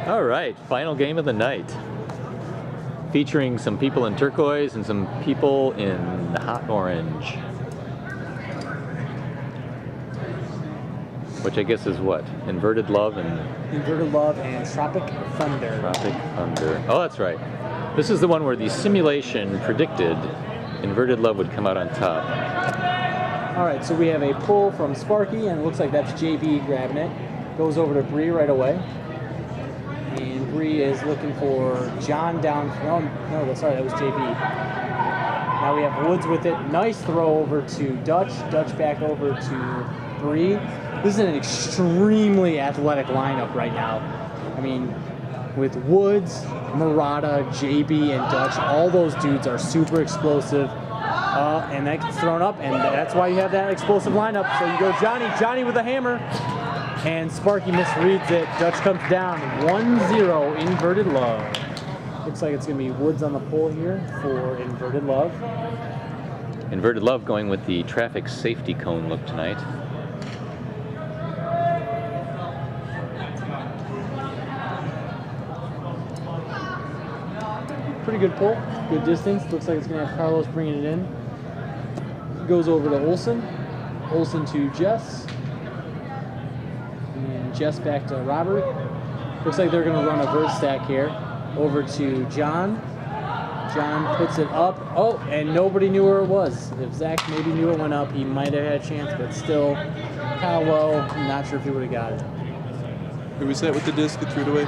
All right, final game of the night. Featuring some people in turquoise and some people in hot orange. Which I guess is what? Inverted Love and... Inverted Love and Tropic Thunder. Tropic Thunder. Oh, that's right. This is the one where the simulation predicted Inverted Love would come out on top. All right, so we have a pull from Sparky, and it looks like that's JB grabbing it. Goes over to Bree right away. And Bree is looking for John down. No, sorry, that was JB. Now we have Woods with it. Nice throw over to Dutch. Dutch back over to Bree. This is an extremely athletic lineup right now. I mean, with Woods, Murata, JB, and Dutch, all those dudes are super explosive. And that gets thrown up, and that's why you have that explosive lineup. So you go Johnny with a hammer. And Sparky misreads it. Dutch comes down 1-0 Inverted Love. Looks like it's going to be Woods on the pole here for Inverted Love. Inverted Love going with the traffic safety cone look tonight. Pretty good pull, good distance. Looks like it's going to have Carlos bringing it in. Goes over to Olsen. Olsen to Jess. Jess back to Robert. Looks like they're going to run a vert stack here. Over to John. John puts it up. Oh, and nobody knew where it was. If Zach maybe knew it went up, he might have had a chance, but still kind of low. I'm not sure if he would have got it. Who was that with the disc that threw it away?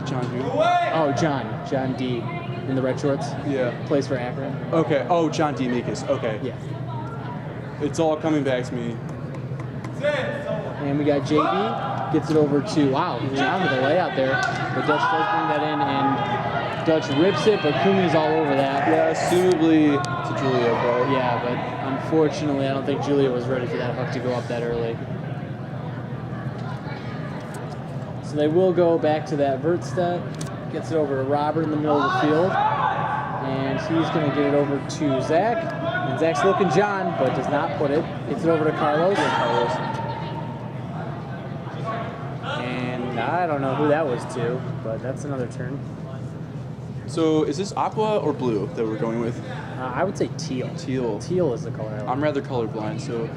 John who? Oh, John D. In the red shorts. Yeah. Plays for Akron. Okay. Oh, John D. Makis. Okay. Yeah. It's all coming back to me. And we got JB, gets it over to, wow, John with a layout there. But Dutch does bring that in, and Dutch rips it, but Kumi's all over that. Yeah, assumably to Julia, but... Yeah, but unfortunately, I don't think Julia was ready for that hook to go up that early. So they will go back to that vert step. Gets it over to Robert in the middle of the field. And he's going to get it over to Zach. And Zach's looking John, but does not put it. Gets it over to Carlos. And I don't know who that was to, but that's another turn. So is this aqua or blue that we're going with? I would say teal. Teal. Teal is the color I like. I'm rather colorblind, so...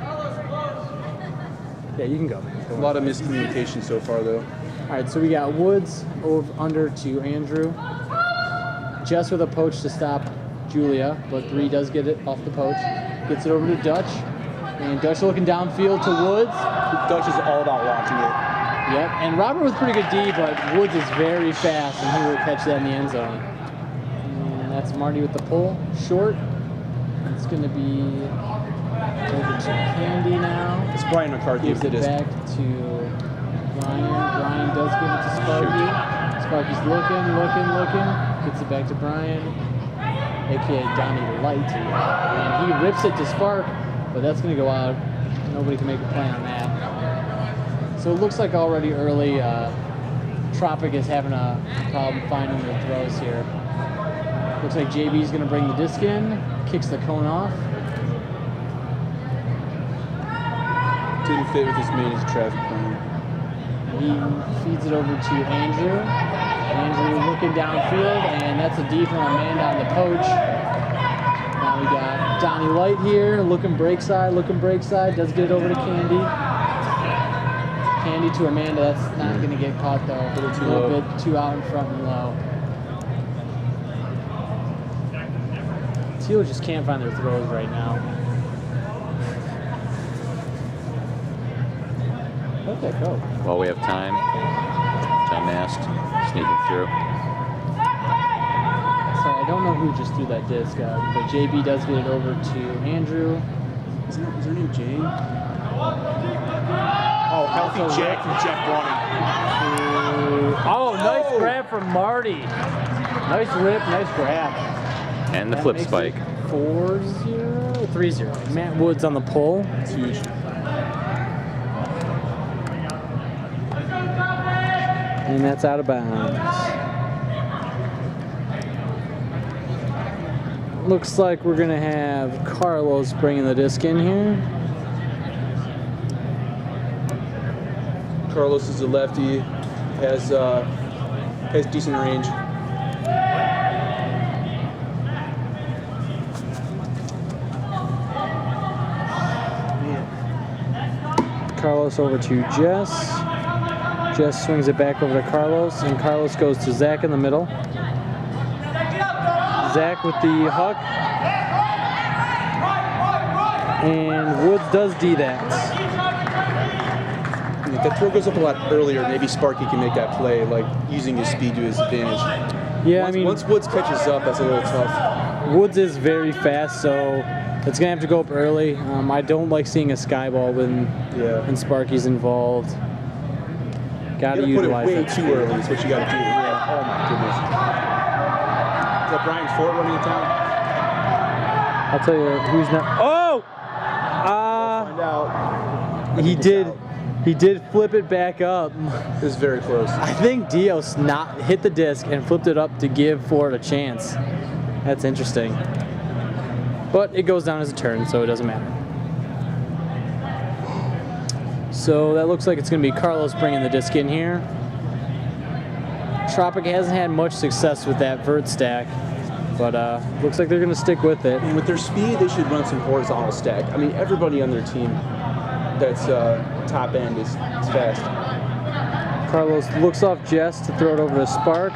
Yeah, you can go, man. A lot of miscommunication so far, though. All right, so we got Woods over under to Andrew. Jess with a poach to stop Julia, but Bree does get it off the poach. Gets it over to Dutch. And Dutch looking downfield to Woods. Dutch is all about watching it. Yep, and Robert with pretty good D, but Woods is very fast, and he will catch that in the end zone. And that's Marty with the pull, short. It's going to be over to Candy now. It's Brian McCarthy. Gives it back to Brian. Brian does give it to Sparky. Sparky's looking. Gets it back to Brian, a.k.a. Donnie Light. And he rips it to Spark, but that's going to go out. Nobody can make a play on that. So it looks like already early, Tropic is having a problem finding their throws here. Looks like JB's going to bring the disc in, kicks the cone off. Didn't fit with his main traffic plan. He feeds it over to Andrew. Andrew looking downfield, and that's a D from Amanda on the poach. Now we got Donnie Light here, looking break side, does get it over to Candy. Candy to Amanda, that's not going to get caught though. A little bit too out in front and low. Teal just can't find their throws right now. Let that go. While we have time, John Mast sneaking through. Sorry, I don't know who just threw that disc, but JB does get it over to Andrew. Is her name Jane? Oh, healthy Jack from Jeff Bonnie. Oh, nice grab from Marty. Nice rip, nice grab. And the flip spike. 4-0? 3-0. Matt Woods on the pull. It's huge. And that's out of bounds. Looks like we're going to have Carlos bringing the disc in here. Carlos is a lefty. Has decent range. Carlos over to Jess. Jess swings it back over to Carlos, and Carlos goes to Zach in the middle. Zach with the huck. And Woods does D that. If that throw goes up a lot earlier, maybe Sparky can make that play, like using his speed to his advantage. Yeah, I mean, once Woods catches up, that's a little tough. Woods is very fast, so it's gonna have to go up early. I don't like seeing a sky ball when Sparky's involved. Gotta utilize put it way it. too early. Is what you gotta do. Yeah. Oh my goodness. Is that Brian Fort running in town? I'll tell you who's not. Oh! Find out. He did flip it back up. It was very close. I think Dios not hit the disc and flipped it up to give Ford a chance. That's interesting. But it goes down as a turn, so it doesn't matter. So that looks like it's going to be Carlos bringing the disc in here. Tropic hasn't had much success with that vert stack, but looks like they're going to stick with it. And with their speed, they should run some horizontal stack. I mean, everybody on their team that's top end is fast. Carlos looks off Jess to throw it over to Spark.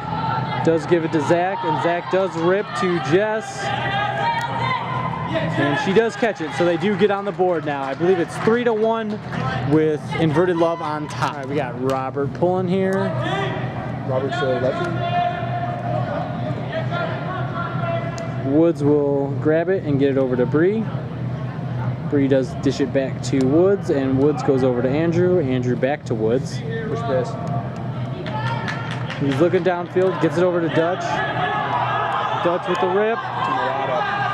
Does give it to Zach, and Zach does rip to Jess. And she does catch it, so they do get on the board now. I believe it's 3-1 with Inverted Love on top. All right, we got Robert pulling here. Robert's lefty. Woods will grab it and get it over to Bree. Bree does dish it back to Woods, and Woods goes over to Andrew. Andrew back to Woods. Push pass. He's looking downfield, gets it over to Dutch. Dutch with the rip.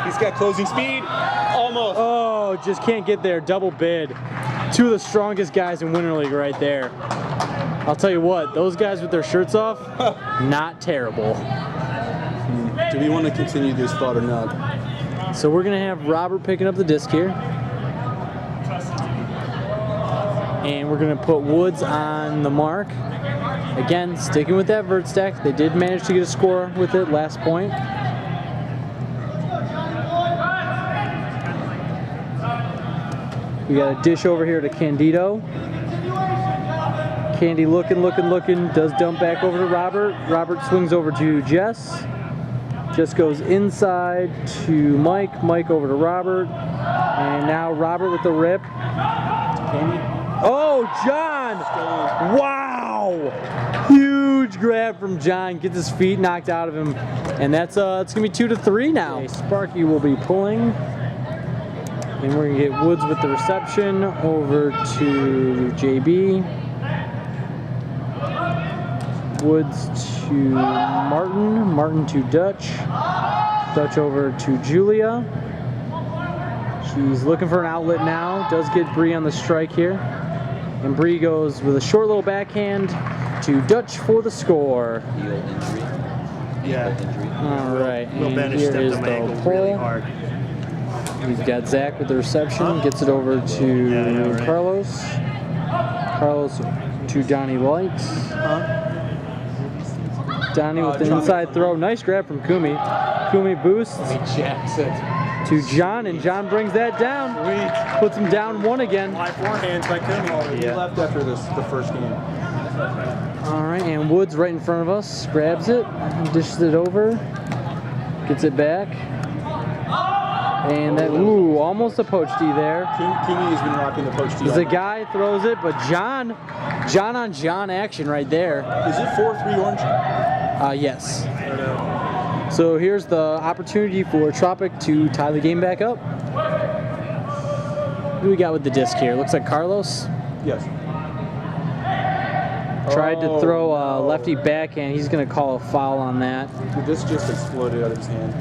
He's got closing speed. Almost. Oh, just can't get there. Double bid. Two of the strongest guys in Winter League right there. I'll tell you what, those guys with their shirts off, not terrible. Do we want to continue this thought or not? So we're going to have Robert picking up the disc here. And we're going to put Woods on the mark. Again, sticking with that vert stack. They did manage to get a score with it last point. We got a dish over here to Candido. Candy looking, does dump back over to Robert. Robert swings over to Jess. Jess goes inside to Mike. Mike over to Robert. And now Robert with the rip. Candy. Oh, John! Wow! Huge grab from John. Gets his feet knocked out of him. And that's it's going to be 2-3 now. Okay, Sparky will be pulling. And we're going to get Woods with the reception over to JB. Woods to Martin. Martin to Dutch. Dutch over to Julia. She's looking for an outlet now. Does get Bree on the strike here. And Bree goes with a short little backhand to Dutch for the score. Heel injury. Yeah. Injury. All right, Will and Bennett here stepped is on my the ankle really pull. hard. We've got Zach with the reception, gets it over to Yeah, I know, right? Carlos. Carlos to Donnie Light. Donnie with an inside throw. Nice grab from Kumi. Kumi boosts to John, and John brings that down. Puts him down one again. High forehands by Kumi. He left after the first game. All right, and Woods right in front of us. Grabs it, dishes it over, gets it back. And that, ooh, almost a poach D there. Kumi has been rocking the poach D. The guy throws it, but John on John action right there. Is it 4-3 orange? Yes. So here's the opportunity for Tropic to tie the game back up. Who we got with the disc here? Looks like Carlos. Yes. Tried to throw a lefty backhand. He's going to call a foul on that. The disc just exploded out of his hand.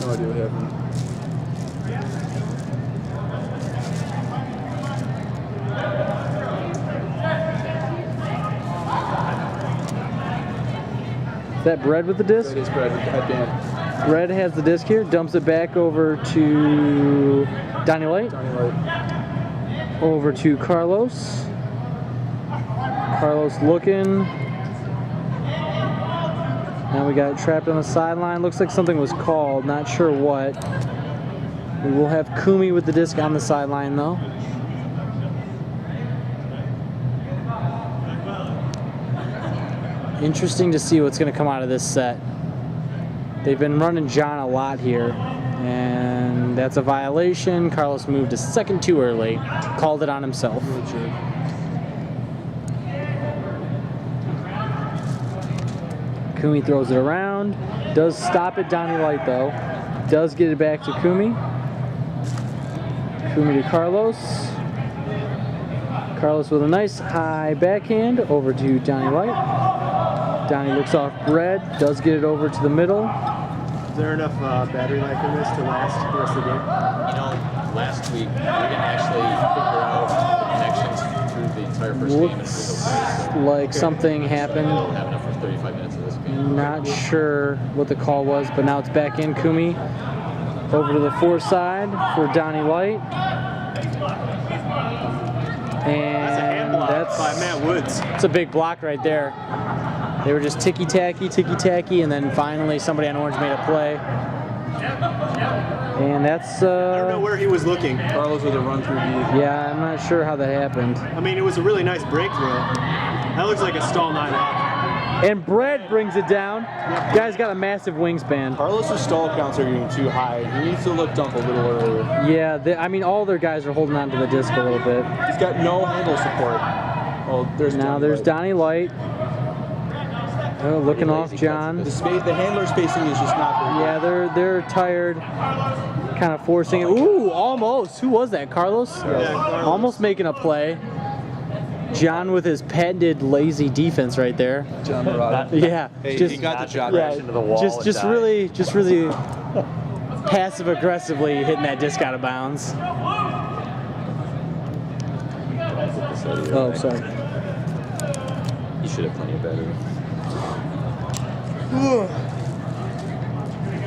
No idea what happened. Is that Bread with the disc? That is Brad with the headband. Bread has the disc here. Dumps it back over to Donnie Light. Donnie Light. Over to Carlos. Carlos looking. Now we got it trapped on the sideline. Looks like something was called. Not sure what. We will have Kumi with the disc on the sideline though. Interesting to see what's going to come out of this set. They've been running John a lot here, and that's a violation. Carlos moved a second too early, called it on himself. Kumi throws it around, does stop at Donnie Light though, does get it back to Kumi. Kumi to Carlos. Carlos with a nice high backhand over to Donnie Light. Donnie looks off Bread, does get it over to the middle. Is there enough battery life in this to last the rest of the game? You know, last week we didn't actually figure out the connections through the entire first game. And it was okay, so Like something happened. we'll have enough for 35 minutes of this game. Not sure what the call was, but now it's back in. Kumi over to the fore side for Donnie Light. And That's by Matt Woods. it's a big block right there. They were just ticky-tacky, and then finally somebody on orange made a play. And that's... I don't know where he was looking. Carlos with a run through D. Yeah, I'm not sure how that happened. I mean, it was a really nice breakthrough. That looks like a stall 9 off. And Bread brings it down. Guy's got a massive wingspan. Carlos's stall counts are getting too high. He needs to lift up a little earlier. Yeah, I mean, all their guys are holding on to the disc a little bit. He's got no handle support. Oh, there's Donnie Light. Oh, looking off John. The handler spacing is just not very good. Yeah, they're tired. Kind of forcing it. Ooh, almost. Who was that? Carlos? Yeah, Carlos. Almost making a play. John with his patented lazy defense right there. John Murata. Yeah. Hey, just, he got the job yeah, right. into the wall and just died. really passive aggressively hitting that disc out of bounds. Oh, sorry. You should have plenty of battery.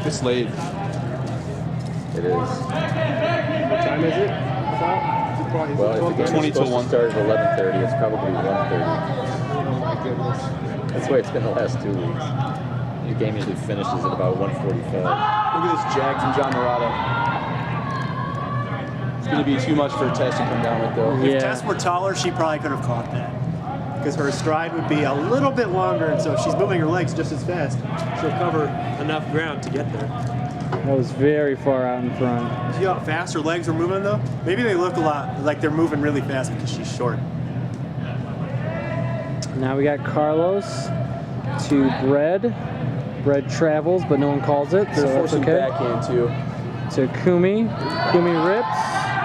It's late. It is. What time is it? Well, if the game 20 is to supposed 1. to start at 11:30, it's probably 1:30. Oh my goodness. That's the way it's been the last 2 weeks. Your game usually finishes at about 1:45. Look at this jag from John Murata. It's going to be too much for Tess to come down with, though. Yeah. If Tess were taller, she probably could have caught that. Because her stride would be a little bit longer, and so if she's moving her legs just as fast, she'll cover enough ground to get there. That was very far out in front. See how fast her legs are moving, though? Maybe they look a lot like they're moving really fast because she's short. Now we got Carlos to Bread. Bread travels, but no one calls it, so They're that's forcing okay. backhand, too. To Kumi. Kumi rips.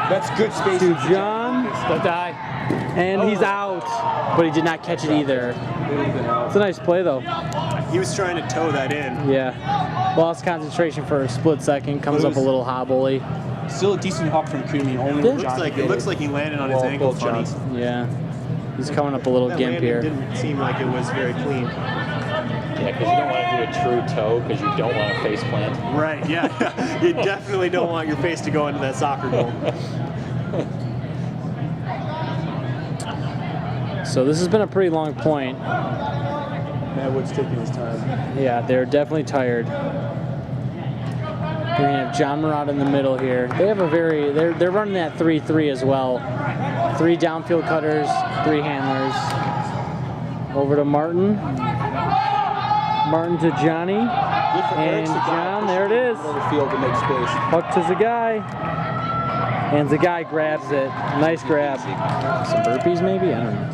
That's good space. To John. Don't die. And he's out. But he did not catch it either. It's a nice play, though. He was trying to toe that in. Yeah. Lost concentration for a split second. Comes up a little hobbly. Still a decent hawk from Kumi. Only Yeah. with John It looks like he landed on his ankle both funny. Johnson. Yeah. He's coming up a little That gimp landing here. didn't seem like it was very clean. Yeah, because you don't want to do a true toe because you don't want to face plant. Right, yeah. You definitely don't want your face to go into that soccer goal. So this has been a pretty long point. Matt Wood's taking his time. Yeah, they're definitely tired. We're gonna have John Murata in the middle here. They have a they're running that 3-3 as well. 3 downfield cutters, 3 handlers. Over to Martin. Martin to Johnny. And John, there it is. Over field to make space. Up to Zagai. And Zagai grabs it. Nice grab. Some burpees maybe? I don't know.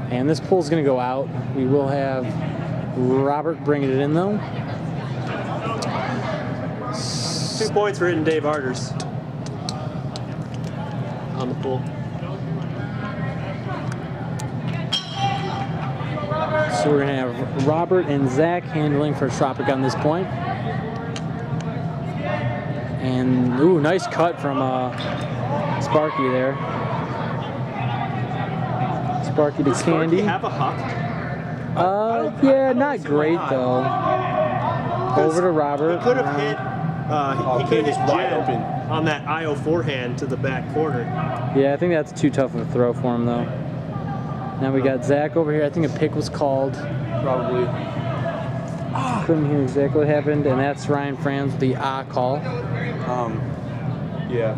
And this pull's gonna go out. We will have Robert bringing it in though. 2 points for hitting Dave Arders on the pool. So we're gonna have Robert and Zach handling for Tropic on this point. And ooh, nice cut from Sparky there. Sparky to Does Candy. Sparky have a huck? Yeah, not great though. Over to Robert. He could have hit. He could have hit wide Jen open. on that IO forehand to the back corner. Yeah, I think that's too tough of a throw for him though. Now we got Zach over here. I think a pick was called. Probably. Couldn't hear exactly what happened, and that's Ryan Franz with the call. Yeah.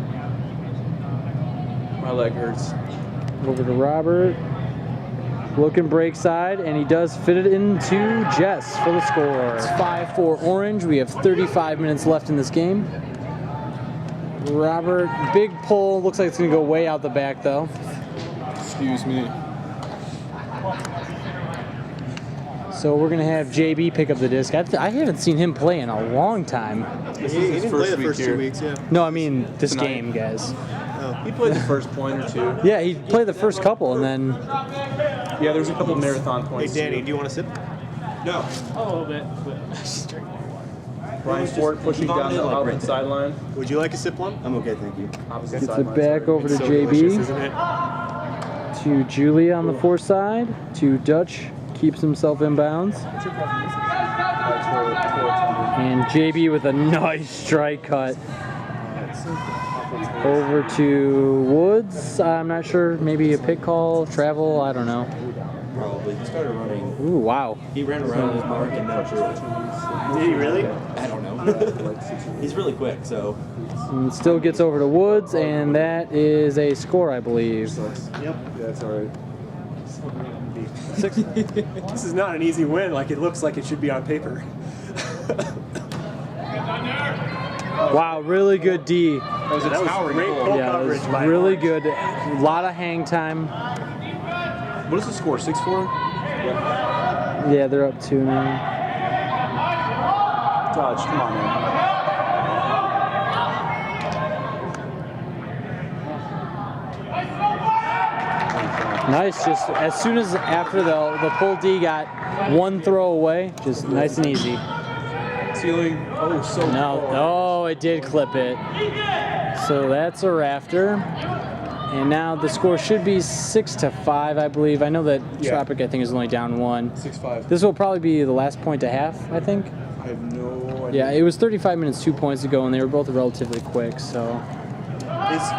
My leg hurts. Over to Robert. Looking break side, and he does fit it into Jess for the score. It's 5-4 Orange. We have 35 minutes left in this game. Robert, big pull. Looks like it's going to go way out the back, though. Excuse me. So we're going to have JB pick up the disc. I haven't seen him play in a long time. He didn't play the first 2 weeks, yeah. No, I mean this Tonight. game, guys. He played the first point or two. Yeah, he played the first couple, and then... Yeah, there's a couple marathon Hey, points. Danny, too. do you want to sip? No. A little bit, but Ryan Ford pushing down the opposite sideline. Would you like a sip one? I'm okay, thank you. Opposite Gets it sideline. back over to It's so delicious, JB. isn't it? To Julia on the fore side. To Dutch. Keeps himself in bounds. And JB with a nice strike cut. Over to Woods. I'm not sure. Maybe a pick call, travel. I don't know. Probably. He started running. Ooh, wow. He ran around his mark and then Did he really? I don't know. He's really quick, so. And still gets over to Woods, and that is a score, I believe. Yep. Yeah, that's all right. This is not an easy win like it looks like it should be on paper. Wow, really good D. That was a That was towering great goal. pull. Yeah, it was coverage by really Orange. good. A lot of hang time. What is the score? 6-4? Yeah, they're up 2 now. Dodge, come on, man. Nice, just as soon as after the pull D got one throw away, just nice and easy. Ceiling. Oh, so No, far. oh, it did clip it. So that's a rafter. And now the score should be 6-5, I believe. I know that Yeah. Tropic, I think, is only down 1. 6-5. This will probably be the last point to half, I think. I have no idea. Yeah, it was 35 minutes, 2 points ago, and they were both relatively quick. So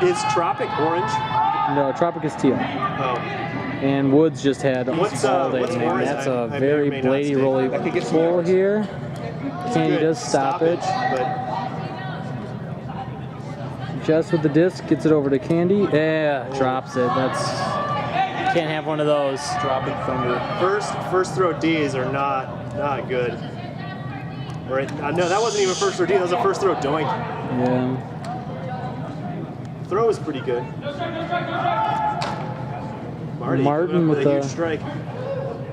Is Tropic orange? no, Tropic is teal. Oh. And Woods just had What's, all day. what's Man. orange? That's I a may or very may not bladey stay. rolly That could get some pull yards. here. Candy Good does stoppage. But Jess with the disc gets it over to Candy. Yeah, drops it. That's can't have one of those. Tropic Thunder. first throw D's are not good. Right? No, that wasn't even first throw D. That was a first throw doink. Yeah. Throw is pretty good. Marty Martin coming up with a the- huge strike.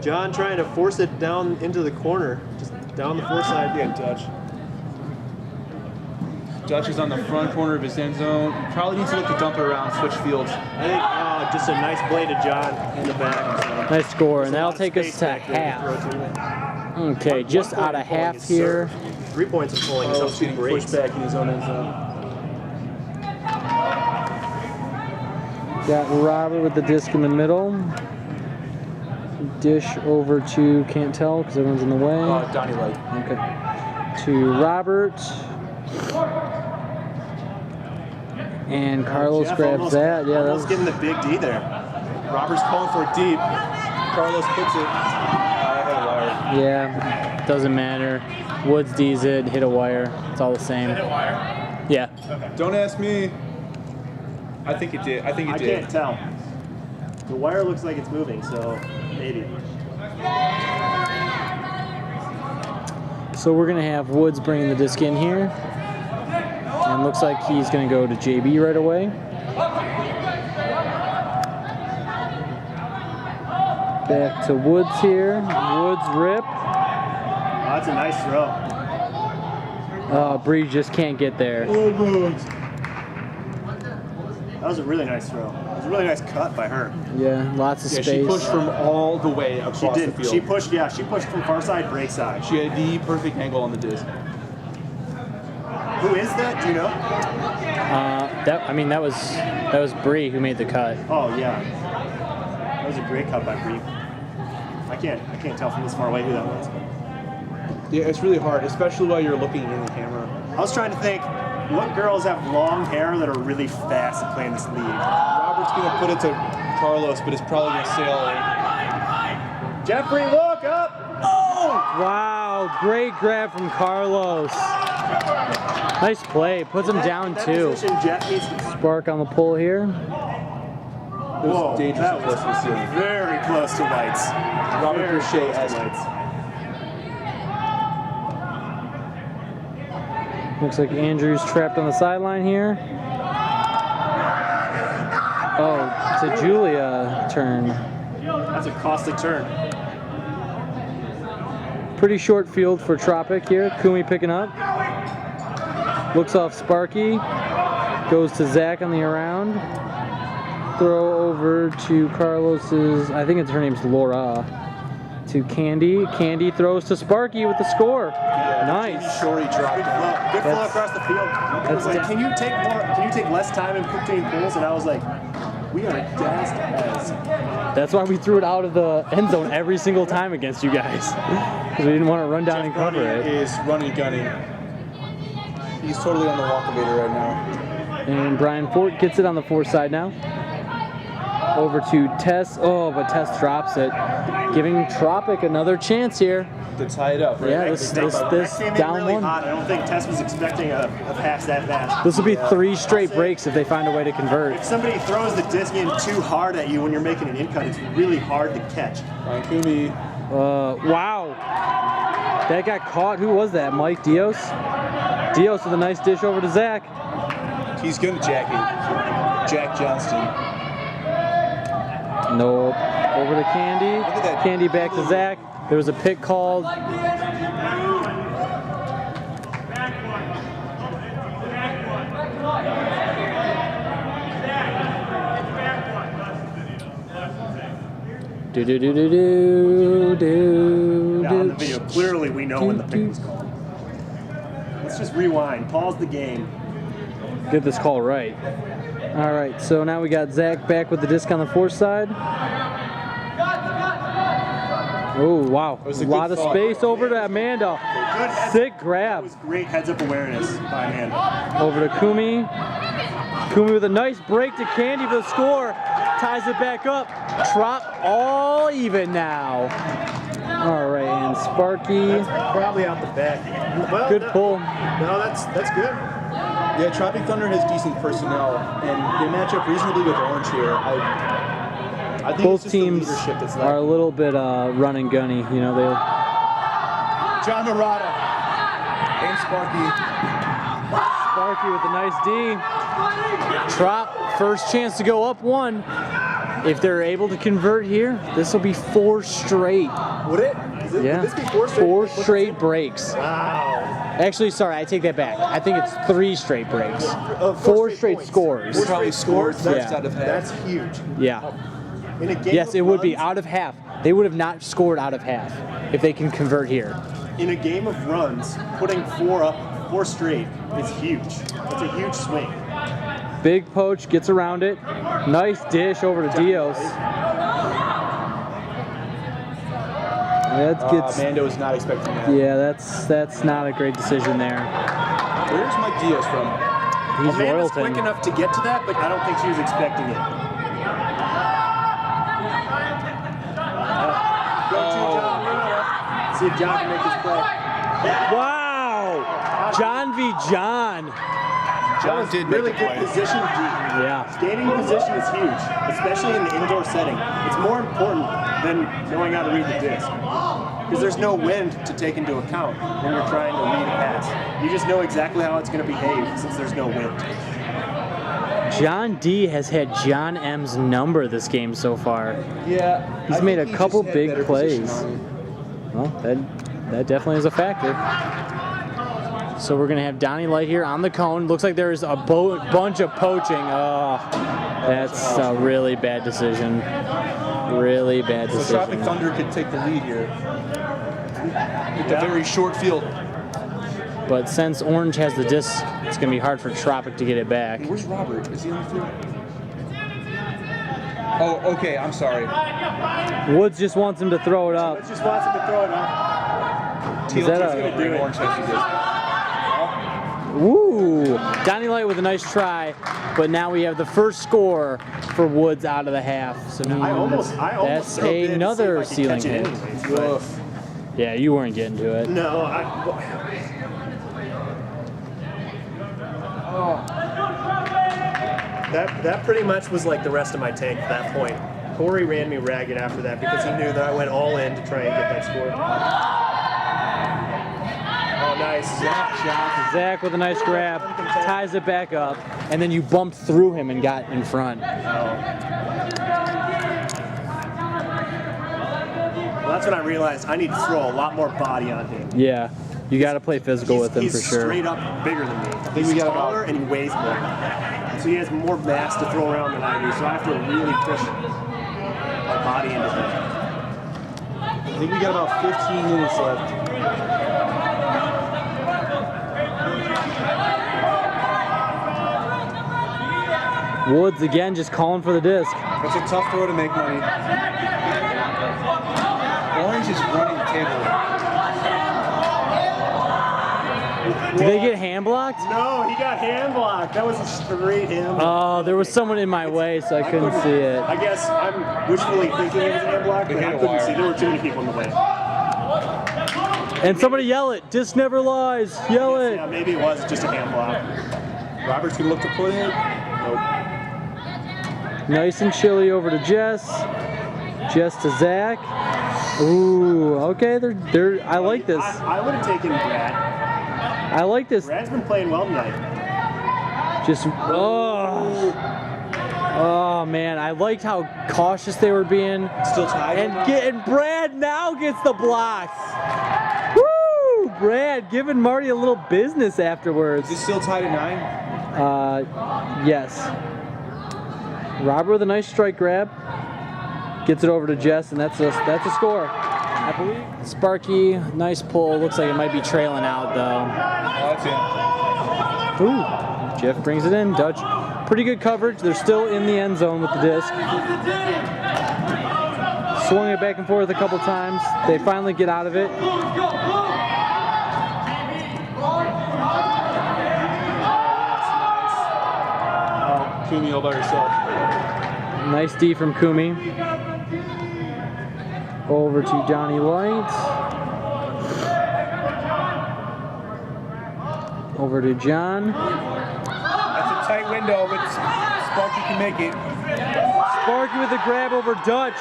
John trying to force it down into the corner, just down the fore side. Yeah, Dutch. Dutch is on the front corner of his end zone. Probably needs to look to dump it around, switch fields. I think just a nice play to John in the back. So. Nice score, and There's a that'll lot of take us space to back there to half. throw to. Okay, just 1 point out of of pulling half is here. served. 3 points of pulling is Oh, up it's to getting great. pushed back in his own end zone. Got Robert with the disc in the middle. Dish over to, can't tell because everyone's in the way. Donnie Light. Okay. To Robert. And Carlos Jeff grabs almost, that. Yeah, almost that's getting the big D there. Robert's calling for it deep. Carlos puts it. yeah. Doesn't matter. Woods D's it, hit a wire. It's all the same. Yeah. Don't ask me. I think it did. I think it I did. can't tell. The wire looks like it's moving, so maybe. So we're gonna have Woods bringing the disc in here. And looks like he's gonna go to JB right away. Back to Woods here. Woods rip. Oh, that's a nice throw. Bree just can't get there. That was a really nice throw. It was a really nice cut by her. Yeah, lots of Yeah, space. she pushed from all the way across She did. the field. She pushed. Yeah, she pushed from far side, break side. She had the perfect angle on the disc. Who is that? Do you know? That was Bree who made the cut. Oh yeah, that was a great cut by Bree. I can't tell from this far away who that was. Yeah, it's really hard, especially while you're looking in the camera. I was trying to think, what girls have long hair that are really fast at playing this league? Robert's gonna put it to Carlos, but it's probably gonna sail Jeffrey, look up! Wow, great grab from Carlos. Nice play, puts him down that two. Position, Jeff needs to Spark on the pull here. Whoa, dangerous that was close to the ceiling. very close to lights. Robert Very Boucher close to has lights. Looks like Andrew's trapped on the sideline here. Oh, it's a Julia turn. That's a costly turn. Pretty short field for Tropic here. Kumi picking up. Looks off Sparky. Goes to Zach on the around. Throw over to Carlos's, I think her name's Laura. To Candy. Candy throws to Sparky with the score. Nice. Shorty dropped Good it. flow, good flow That's- across the field. It was that's like, can you take more? Can you take less time in between pulls? And I was like, we are gassed as. That's why we threw it out of the end zone every single time against you guys. Because we didn't want to run down and cover it. Is running gunning. He's totally on the walk-avator right now. And Brian Fort gets it on the 4 side now. Over to Tess. Oh, but Tess drops it. Giving Tropic another chance here. To tie it up, right? Yeah, this That came in down really one. hot. I don't think Tess was expecting a pass that fast. This will be 3 straight breaks if they find a way to convert. If somebody throws the disc in too hard at you when you're making an in-cut, it's really hard to catch. Ryan Kumi. Wow. That got caught. Who was that? Mike Dios? Dios with a nice dish over to Zach. He's gonna jack it. Jack Johnston. Nope. Over to Candy. Look at that. Candy back to Zach. There was a pick called. Do do do do do do. Now on the video, clearly we know when the pick was called. Let's just rewind. Pause the game. Get this call right. All right, so now we got Zach back with the disc on the 4 side. Oh, wow. was A a lot good of thought. space over to Amanda. Good heads- Sick That grab. was great heads-up awareness by Amanda. Over to Kumi. Kumi with a nice break to Candy for the score. Ties it back up. Trop all even now. All right, and Sparky. Probably out the back. Well, Good pull. No, that's good. Yeah, Tropic Thunder has decent personnel, and they match up reasonably with Orange here. I think Both it's just the teams leadership that's are a lacking. little bit run and gunny. You know, they. John Murata and Sparky. Sparky with a nice D. Trop, first chance to go up 1. If they're able to convert here, this will be 4 straight. Would it? Yeah, Would this be 4 straight? 4 straight breaks. Wow. Actually, sorry, I take that back. I think it's 3 straight breaks. 4 4 straight points. scores. They probably scored Yeah. out of half. That's huge. Yeah. In a game Yes, of it would be runs- out of half. They would have not scored out of half if they can convert here. In a game of runs, putting 4 up, 4 straight is huge. It's a huge swing. Big Poach gets around it. Nice dish over to Dios. That gets. Amanda was not expecting that. Yeah, that's not a great decision there. Where's Mike Diaz from? He's Amanda's quick Royalton. enough to get to that, but I don't think she was expecting it. Go to John. See if John can make this play. Wow! John v. John. That was really good position D. Yeah. Gaining position is huge, especially in the indoor setting. It's more important than knowing how to read the disc. Because there's no wind to take into account when you're trying to read a pass. You just know exactly how it's going to behave since there's no wind. John D has had John M's number this game so far. Yeah. He's I made think a he couple just had big better position plays. on him. Well, that definitely is a factor. So we're gonna have Donnie Light here on the cone. Looks like there's a bunch of poaching. Oh, that's a really bad decision. Really bad So Tropic decision. Thunder could take the lead here. With a very short field. But since Orange has the disc, it's gonna be hard for Tropic to get it back. Where's Robert? Is he on the field? Oh, okay. I'm sorry. Woods just wants him to throw it up. Let's just watch him to throw it up. Is that Teal's a- gonna do it. Orange has to do it. Woo! Ooh, Donnie Light with a nice try, but now we have the first score for Woods out of the half. So now I almost that's threw it in to see if another I could ceiling catch it hit. anyways, but Yeah, you weren't getting to it. no, that pretty much was like the rest of my tank at that point. Corey ran me ragged after that because he knew that I went all in to try and get that score. Oh, nice. Zach with a nice grab, ties it back up, and then you bumped through him and got in front. Well, that's when I realized I need to throw a lot more body on him. Yeah, you got to play physical with him He's for sure. straight up bigger than me. He's we got taller and he weighs more. So he has more mass to throw around than I do. So I have to really push my body into him. I think we got about 15 minutes left. Woods again just calling for the disc. It's a tough throw to make money. Orange is running the table. Did they get hand blocked? No, he got hand blocked. That was a straight hand block. Oh, there was someone in my way, so I couldn't see it. I guess I'm wishfully thinking it was a hand block, but I couldn't see. There were too many people in the way. And somebody yell it, disc never lies, yell it. Yeah, maybe it was just a hand block. Robert's gonna look to put it. Nope. Nice and chilly over to Jess. Jess to Zach. Ooh, okay, they're I like this. I would have taken Brad. I like this. Brad's been playing well tonight. Just oh man, I liked how cautious they were being. Still tied. And Brad now gets the blocks. Woo! Brad giving Marty a little business afterwards. Is it still tied at 9? Yes. Robert with a nice strike grab. Gets it over to Jess, and that's a score. I believe. Sparky, nice pull. Looks like it might be trailing out though. Oh, that's it. Ooh, Jeff brings it in. Dutch, pretty good coverage. They're still in the end zone with the disc. Swung it back and forth a couple times. They finally get out of it. Kumi all by herself. Nice D from Kumi. Over to Johnny Light. Over to John. That's a tight window, but Sparky can make it. Sparky with a grab over Dutch.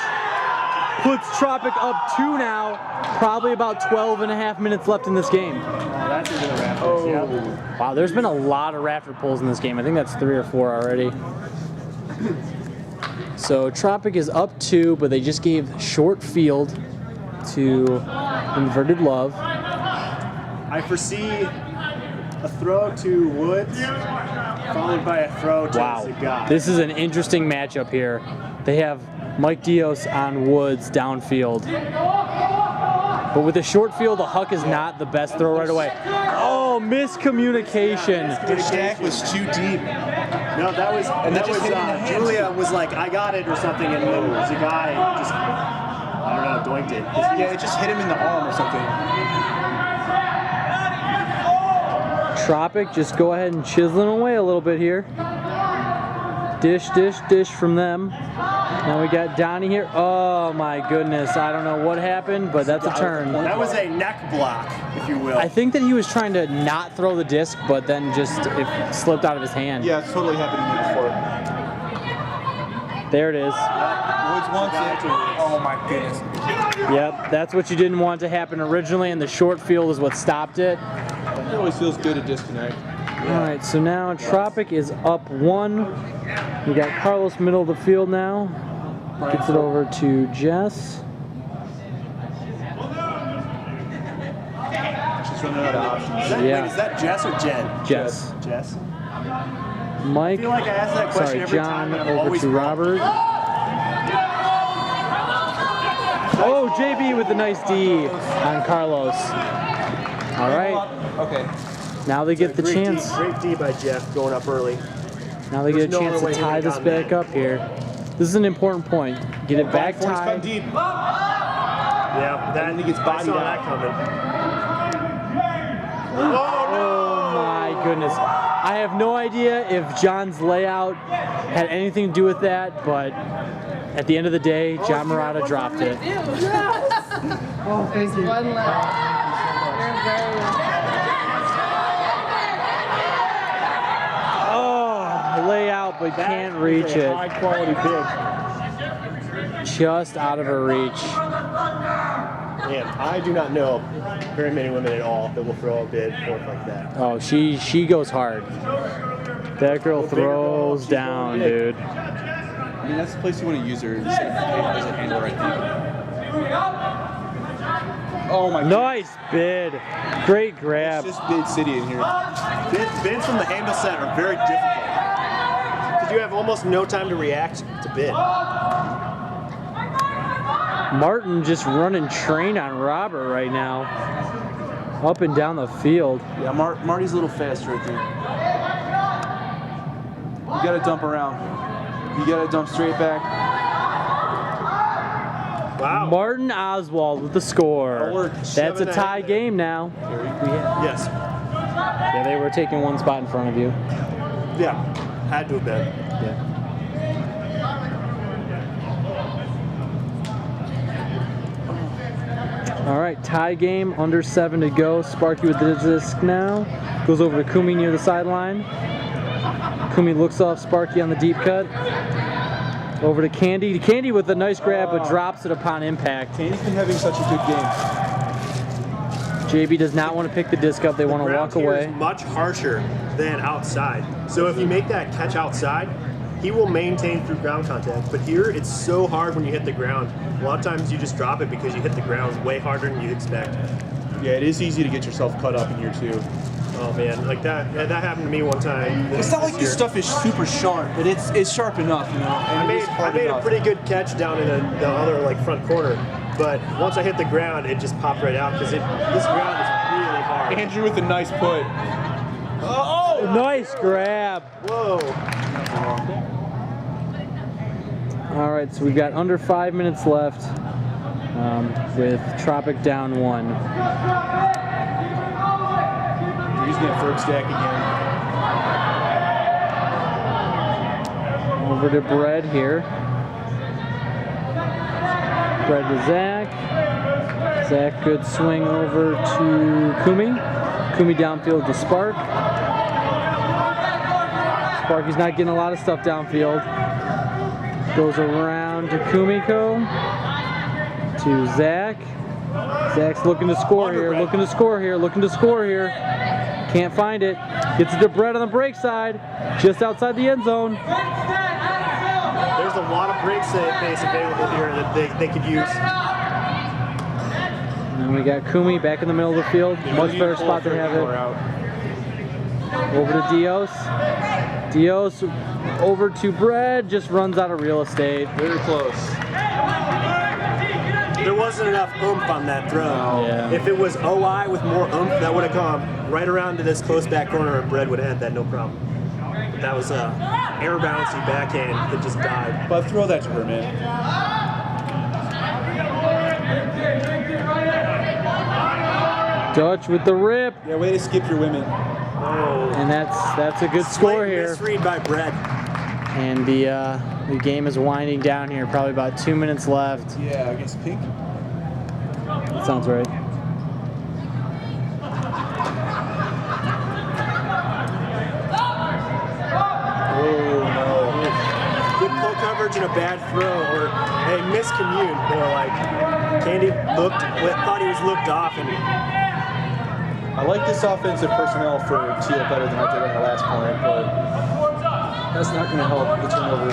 Puts Tropic up 2 now. Probably about 12 and a half minutes left in this game. That's into the rafters, yeah. Wow, there's been a lot of rafter pulls in this game. I think that's 3 or 4 already. So Tropic is up 2, but they just gave short field to Inverted Love. I foresee a throw to Woods, followed by a throw to Zagat. Wow, this is an interesting matchup here. They have Mike Dios on Woods downfield. But with the short field, the Huck is not the best throw right away. Oh, miscommunication. The stack was too deep. No, that was Julia was like, I got it or something, and then the guy just, I don't know, doinked it. Yeah, it just hit him in the arm or something. Tropic, just go ahead and chiseling away a little bit here. Dish, dish, dish from them. Now we got Donnie here. Oh my goodness, I don't know what happened, but that's a turn. That was a neck block, if you will. I think that he was trying to not throw the disc, but then just it slipped out of his hand. Yeah, it's totally happened to me before. There it is. Woods wants it. Oh my goodness. Yep, that's what you didn't want to happen originally, and the short field is what stopped it. It always feels good to disconnect. All right, so now Tropic is up 1. We got Carlos middle of the field now. Gets it over to Jess. She's running out of options. Yeah. Is that Jess or Jen? Jess. Jess? Mike. I feel like I ask that question every John time, and I'm over always to wrong. Robert. Oh, JB with the nice D on Carlos. All right. Okay. Now they get the Great chance. D, great D by Jeff going up early. Now they get a There's no chance other to way tie to this get back on up here. This is an important point. Get it back Force come tied. deep. Yeah, that he gets I bodied saw out. that coming. Oh my goodness. I have no idea if John's layout had anything to do with that, but at the end of the day, John Murata dropped it. Oh, there's one left. You're very Oh, layout, but can't reach it. High quality bid. Just out of her reach. And I do not know very many women at all that will throw a bid forth like that. Oh, she goes hard. That girl throws down, dude. I mean, that's the place you want to use her as a handler, I think. Oh my god. Nice bid. Great grab. It's just bid city in here. Bids from the handle set are very difficult because you have almost no time to react to bid. Martin just running train on Robert right now. Up and down the field. Yeah, Marty's a little fast right there. You gotta dump around. You gotta dump straight back. Wow. Martin Oswald with the score. That'll work. That's Shoving a that tie in there. game now. Yes. Yeah, they were taking one spot in front of you. Yeah. Had to have been. Yeah. All right, tie game, under 7 to go. Sparky with the disc now. Goes over to Kumi near the sideline. Kumi looks off Sparky on the deep cut. Over to Candy. Candy with a nice grab, but drops it upon impact. Candy's been having such a good game. JB does not want to pick the disc up. They want to walk Ground here away. is much harsher than outside. So if you make that catch outside, he will maintain through ground contact. But here, it's so hard when you hit the ground. A lot of times you just drop it because you hit the ground way harder than you expect. Yeah, it is easy to get yourself cut up in here too. Oh man, like that happened to me one time. It's not like this stuff is super sharp, but it's sharp enough, you know. I made a pretty good catch down in the other like front corner, but once I hit the ground, it just popped right out because this ground is really hard. Andrew with a nice put. Oh, nice grab. Whoa. All right, so we've got under 5 minutes left with Tropic down 1. We're using that third stack again. Over to Bread here. Bread to Zach. Zach, good swing over to Kumi. Kumi downfield to Spark. Sparky's not getting a lot of stuff downfield. Goes around to Kumiko. To Zach. Zach's looking to score here, looking to score here, looking to score here. Can't find it. Gets it to Brett on the break side, just outside the end zone. There's a lot of break space available here that they could use. And we got Kumi back in the middle of the field. Much better spot to have it. Over to Dios. Dios over to Brett, just runs out of real estate. Very close. There wasn't enough oomph on that throw. Yeah. If it was OI with more oomph, that would have gone right around to this close back corner and Brett would have had that no problem. But that was a air bouncy backhand that just died. But throw that to her, man. Dutch with the rip, Yeah, way to skip your women. Oh. and that's a good score Slight here. misread by Brett. And the game is winding down here. Probably about 2 minutes left. Yeah, against Pink. That sounds right. Oh no. Good pull coverage and a bad throw, or a miscommute. More like Candy thought he was looked off, and I like this offensive personnel for Teal better than I did on the last point, but that's not going to help the turnover.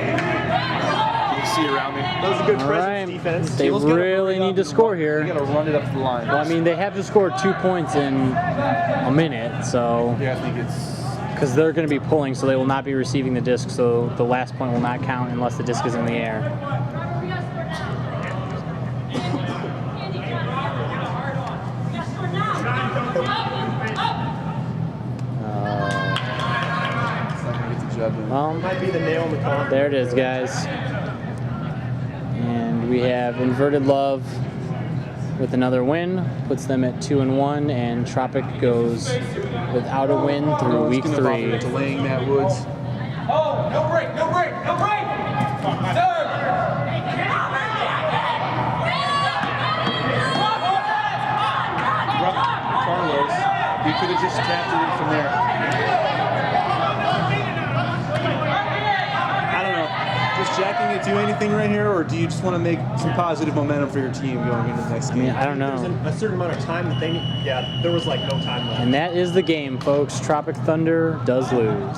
Can you see around me? that was a good All presence right. defense. They Teal's gotta really hurry need up to and score run. here. You got to run it up the line. Well, I mean, they have to score 2 points in a minute, so Yeah, I think it's. because they're going to be pulling, so they will not be receiving the disc. So the last point will not count unless the disc is in the air. Well, Might be the nail in the coffin. there it is, guys. And we have Inverted Love with another win, puts them at 2-1, and Tropic goes without a win through week 3. Delaying Matt Woods. Oh, no break, no break, no break! Third! Carlos, he could have just tapped it in from there. I don't know. Does jacking it do anything right here, or do you just want to make some positive momentum for your team going into the next I game? mean, I don't There's know. a certain amount of time that they need. Yeah, there was like no time left. And that is the game, folks. Tropic Thunder does lose.